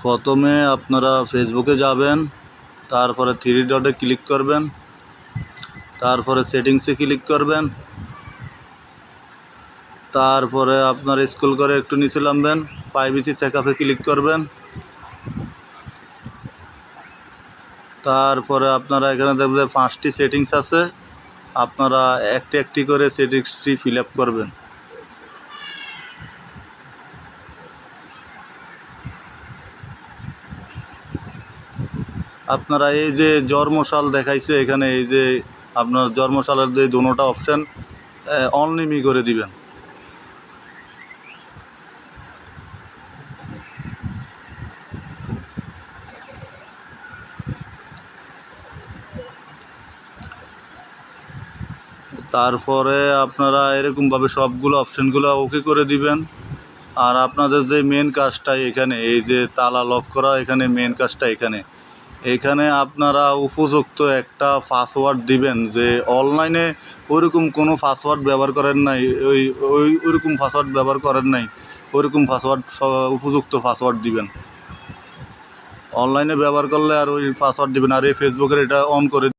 প্রথমে আপনারা ফেসবুকে যাবেন, তারপরে থ্রি ডটে ক্লিক করবেন, তারপরে সেটিংসে ক্লিক করবেন, তারপরে আপনার স্ক্রল করে একটু নিচে নামবেন, প্রাইভেসি চেকআপে ক্লিক করবেন। তারপরে আপনারা এখানে দেখবেন 5টি সেটিংস আছে, আপনারা একটি একটি করে সেটিংসটি ফিল আপ করবেন। আপনারা এই যে জন্মসাল দেখাইছে এখানে, এই যে আপনার জন্মসালের যে দুটোটা অপশান অনলিমি করে দিবেন। তারপরে আপনারা এরকমভাবে সবগুলো অপশানগুলো ওকে করে দিবেন। আর আপনাদের যে মেন কাজটা এখানে, এই যে তালা লক করা, এখানে মেন কাজটা এখানে আপনারা উপযুক্ত একটা পাসওয়ার্ড দিবেন। যে অনলাইনে ওরকম কোনো পাসওয়ার্ড ব্যবহার করেন নাই, ওইরকম পাসওয়ার্ড ব্যবহার করেন নাই, ওইরকম পাসওয়ার্ড উপযুক্ত পাসওয়ার্ড দিবেন। অনলাইনে ব্যবহার করলে আর ওই পাসওয়ার্ড দিবেন। আর এই ফেসবুকের এটা অন করে